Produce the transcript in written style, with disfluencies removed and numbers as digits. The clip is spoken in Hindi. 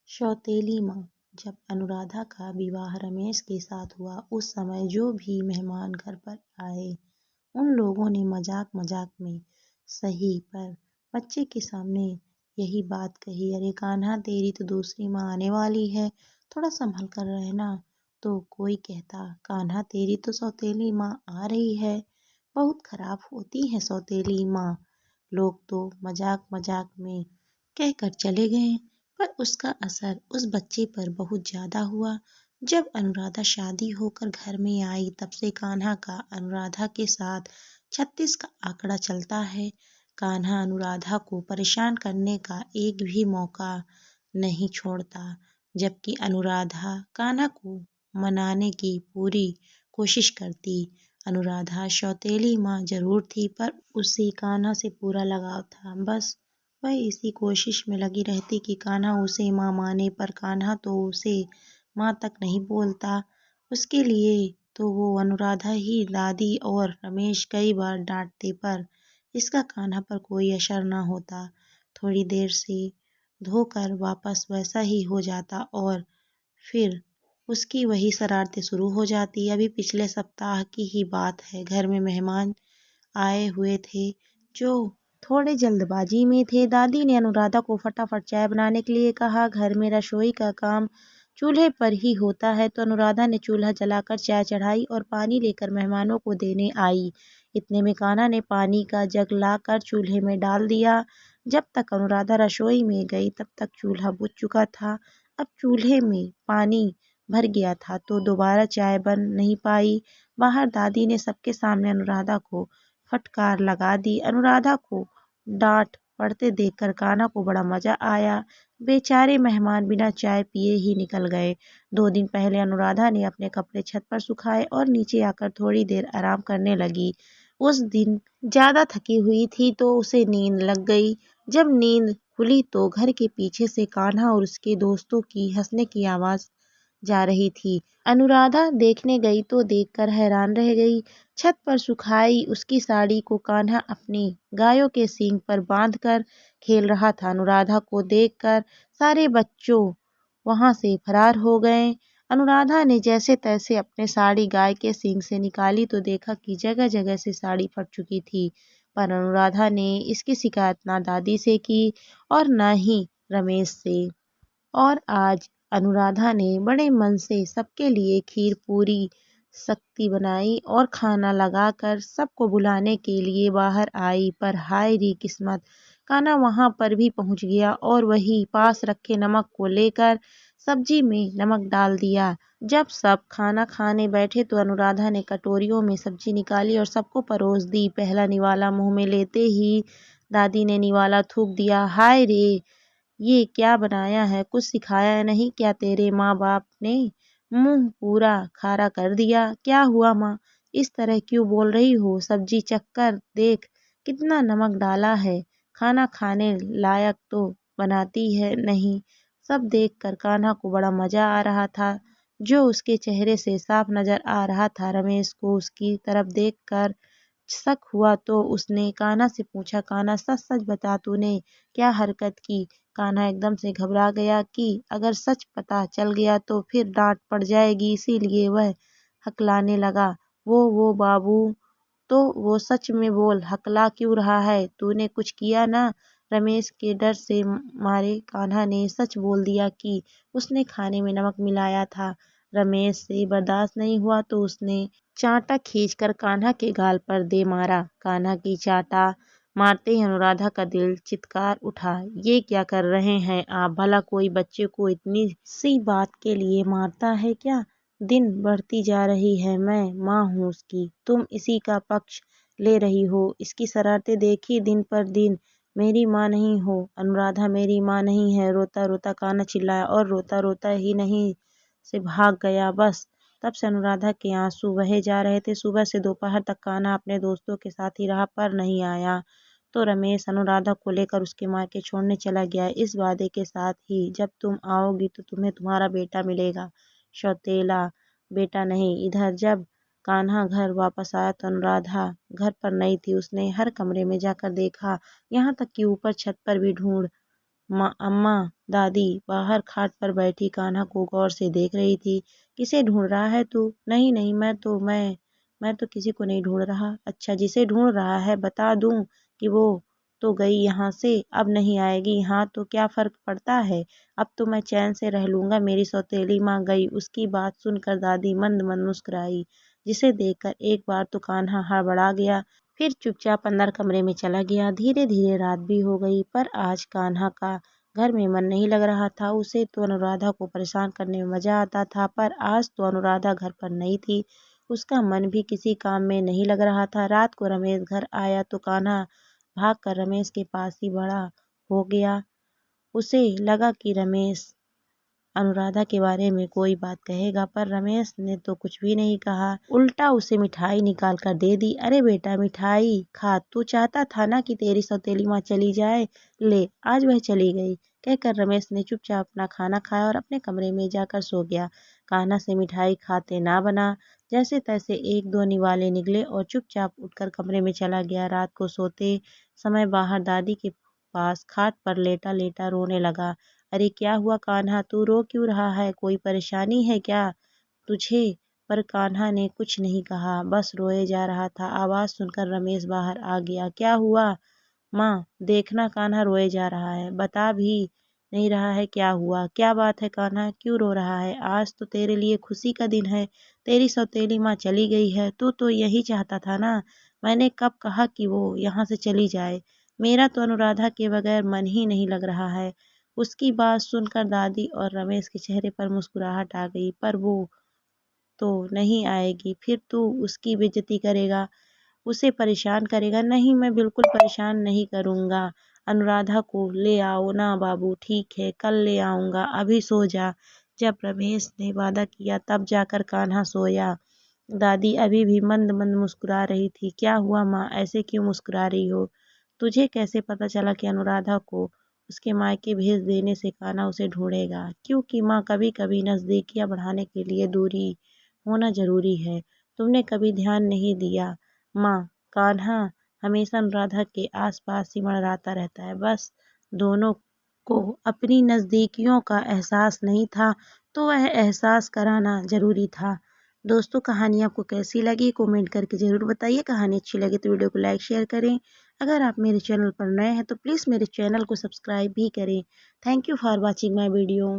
सौतेली माँ। जब अनुराधा का विवाह रमेश के साथ हुआ उस समय जो भी मेहमान घर पर आए उन लोगों ने मजाक मजाक में सही पर बच्चे के सामने यही बात कही, अरे कान्हा तेरी तो दूसरी माँ आने वाली है, थोड़ा संभल कर रहना। तो कोई कहता कान्हा तेरी तो सौतेली माँ आ रही है, बहुत खराब होती है सौतेली माँ। लोग तो मजाक मजाक में कहकर चले गए, पर उसका असर उस बच्चे पर बहुत ज्यादा हुआ। जब अनुराधा शादी होकर घर में आई तब से कान्हा का अनुराधा के साथ 36 का आंकड़ा चलता है। कान्हा अनुराधा को परेशान करने का एक भी मौका नहीं छोड़ता, जबकि अनुराधा कान्हा को मनाने की पूरी कोशिश करती। अनुराधा सौतेली माँ जरूर थी पर उसे कान्हा से पूरा लगाव था। बस वह इसी कोशिश में लगी रहती कि कान्हा उसे माँ माने, पर कान्हा तो उसे माँ तक नहीं बोलता। उसके लिए तो वो अनुराधा ही दादी और रमेश कई बार डांटते, पर इसका कान्हा पर कोई असर न होता। थोड़ी देर से धोकर वापस वैसा ही हो जाता और फिर उसकी वही शरारतें शुरू हो जाती। अभी पिछले सप्ताह की ही बात है, घर में मेहमान आए हुए थे जो थोड़े जल्दबाजी में थे। दादी ने अनुराधा को फटाफट चाय बनाने के लिए कहा। घर में रसोई का काम चूल्हे पर ही होता है, तो अनुराधा ने चूल्हा जलाकर चाय चढ़ाई और पानी लेकर मेहमानों को देने आई। इतने में कान्हा ने पानी का जग लाकर चूल्हे में डाल दिया। जब तक अनुराधा रसोई में गई तब तक चूल्हा बुझ चुका था। अब चूल्हे में पानी भर गया था तो दोबारा चाय बन नहीं पाई। बाहर दादी ने सबके सामने अनुराधा को फटकार लगा दी। अनुराधा को डांट पड़ते देखकर कान्हा को बड़ा मजा आया। बेचारे मेहमान बिना चाय पिए ही निकल गए। 2 दिन पहले अनुराधा ने अपने कपड़े छत पर सुखाए और नीचे आकर थोड़ी देर आराम करने लगी। उस दिन ज्यादा थकी हुई थी तो उसे नींद लग गई। जब नींद खुली तो घर के पीछे से कान्हा और उसके दोस्तों की हंसने की आवाज जा रही थी। अनुराधा देखने गई तो देखकर हैरान रह गई। छत पर सुखाई उसकी साड़ी को कान्हा अपनी गायों के सींग पर बांधकर खेल रहा था। अनुराधा को देखकर सारे बच्चों वहां से फरार हो गए। अनुराधा ने जैसे तैसे अपने साड़ी गाय के सींग से निकाली तो देखा कि जगह जगह से साड़ी फट चुकी थी। पर अनुराधा ने इसकी शिकायत ना दादी से की और न ही रमेश से। और आज अनुराधा ने बड़े मन से सबके लिए खीर पूरी सख्ती बनाई और खाना लगाकर सबको बुलाने के लिए बाहर आई। पर हाय री किस्मत, कान्हा वहां पर भी पहुंच गया और वही पास रखे नमक को लेकर सब्जी में नमक डाल दिया। जब सब खाना खाने बैठे तो अनुराधा ने कटोरियों में सब्जी निकाली और सबको परोस दी। पहला निवाला मुंह में लेते ही दादी ने निवाला थूक दिया। हाय रे, ये क्या बनाया है, कुछ सिखाया नहीं क्या तेरे माँ बाप ने? मुंह पूरा खारा कर दिया। क्या हुआ माँ, इस तरह क्यों बोल रही हो? सब्जी चखकर देख कितना नमक डाला है, खाना खाने लायक तो बनाती है नहीं। सब देखकर कान्हा को बड़ा मजा आ रहा था, जो उसके चेहरे से साफ नजर आ रहा था। रमेश को उसकी तरफ देखकर शक हुआ तो उसने कान्हा से पूछा, कान्हा सच सच बता, तूने क्या हरकत की? कान्हा एकदम से घबरा गया कि अगर सच पता चल गया तो फिर डांट पड़ जाएगी, इसीलिए वह हकलाने लगा। वो बाबू, तो वो सच में बोल, हकला क्यों रहा है? तूने कुछ किया ना? रमेश के डर से मारे कान्हा ने सच बोल दिया कि उसने खाने में नमक मिलाया था। रमेश से बर्दाश्त नहीं हुआ तो उसने चांटा खींचकर कान्हा के गाल पर दे मारा। कान्हा की चांटा मारते ही अनुराधा का दिल चित्कार उठा। ये क्या कर रहे हैं आप? भला कोई बच्चे को इतनी सी बात के लिए मारता है क्या? दिन बढ़ती जा रही है, मैं माँ हूँ उसकी, तुम इसी का पक्ष ले रही हो। इसकी शरारतें देखी दिन पर दिन। मेरी माँ नहीं हो अनुराधा, मेरी माँ नहीं है। रोता रोता कान्हा चिल्लाया और रोता रोता ही नहीं से भाग गया। बस तब से अनुराधा के आंसू बहे जा रहे थे। सुबह से दोपहर तक कान्हा अपने दोस्तों के साथ ही रहा पर नहीं आया तो रमेश अनुराधा को लेकर उसके मायके छोड़ने चला गया, इस वादे के साथ ही जब तुम आओगी तो तुम्हें तुम्हारा बेटा मिलेगा। सौतेला बेटा नहीं। इधर जब कान्हा घर वापस आया तो अनुराधा घर पर नहीं थी। उसने हर कमरे में जाकर देखा, यहाँ तक कि ऊपर छत पर भी ढूंढ अम्मा दादी बाहर खाट पर बैठी कान्हा को गौर से देख रही थी। किसे ढूंढ रहा है तू? नहीं नहीं, मैं तो किसी को नहीं ढूंढ रहा। अच्छा, जिसे ढूंढ रहा है बता दूं कि वो तो गई यहाँ से, अब नहीं आएगी। हाँ तो क्या फर्क पड़ता है, अब तो मैं चैन से रह लूंगा। मेरी सौतेली माँ गई। उसकी बात सुनकर दादी मंद मंद मुस्कुराई, जिसे देखकर एक बार तो कान्हा हड़बड़ा गया, फिर चुपचाप अंदर कमरे में चला गया। धीरे धीरे रात भी हो गई, पर आज कान्हा का घर में मन नहीं लग रहा था। उसे तो अनुराधा को परेशान करने में मजा आता था, पर आज तो अनुराधा घर पर नहीं थी। उसका मन भी किसी काम में नहीं लग रहा था। रात को रमेश घर आया तो कान्हा भागकर रमेश के पास ही बड़ा हो गया। उसे लगा कि रमेश अनुराधा के बारे में कोई बात कहेगा, पर रमेश ने तो कुछ भी नहीं कहा। उल्टा उसे मिठाई निकाल कर दे दी। अरे बेटा मिठाई खा, तू चाहता था ना कि तेरी सौतेली माँ चली जाए, ले आज वह चली गई। कहकर रमेश ने चुपचाप अपना खाना खाया और अपने कमरे में जाकर सो गया। कान्हा से मिठाई खाते ना बना। जैसे तैसे एक दो निवाले निकले और चुपचाप उठकर कमरे में चला गया। रात को सोते समय बाहर दादी के पास खाट पर लेटा लेटा रोने लगा। अरे क्या हुआ कान्हा, तू रो क्यों रहा है? कोई परेशानी है क्या तुझे? पर कान्हा ने कुछ नहीं कहा, बस रोए जा रहा था। आवाज सुनकर रमेश बाहर आ गया। क्या हुआ माँ? देखना कान्हा रोए जा रहा है, बता भी नहीं रहा है क्या हुआ। क्या बात है कान्हा, क्यों रो रहा है? आज तो तेरे लिए खुशी का दिन है, तेरी सौतेली माँ चली गई है। तू तो यही चाहता था ना। मैंने कब कहा कि वो यहाँ से चली जाए? मेरा तो अनुराधा के बगैर मन ही नहीं लग रहा है। उसकी बात सुनकर दादी और रमेश के चेहरे पर मुस्कुराहट आ गई। पर वो तो नहीं आएगी, फिर तू उसकी बेइज्जती करेगा, उसे परेशान करेगा। नहीं, मैं बिल्कुल परेशान नहीं करूँगा। अनुराधा को ले आओ ना बाबू। ठीक है, कल ले आऊँगा, अभी सो जा। जब रमेश ने वादा किया तब जाकर कान्हा सोया। दादी अभी भी मंद मंद मुस्कुरा रही थी। क्या हुआ माँ, ऐसे क्यों मुस्कुरा रही हो? तुझे कैसे पता चला कि अनुराधा को उसके मायके भेज देने से कान्हा उसे ढूंढेगा? क्योंकि माँ, कभी कभी नजदीकियां बढ़ाने के लिए दूरी होना जरूरी है। तुमने कभी ध्यान नहीं दिया माँ, कान्हा हमेशा अनुराधा के आसपास ही मंडराता रहता है। बस दोनों को अपनी नजदीकियों का एहसास नहीं था, तो वह एहसास कराना जरूरी था। दोस्तों, कहानी आपको कैसी लगी कमेंट करके ज़रूर बताइए। कहानी अच्छी लगी तो वीडियो को लाइक शेयर करें। अगर आप मेरे चैनल पर नए हैं तो प्लीज़ मेरे चैनल को सब्सक्राइब भी करें। Thank you for watching my video.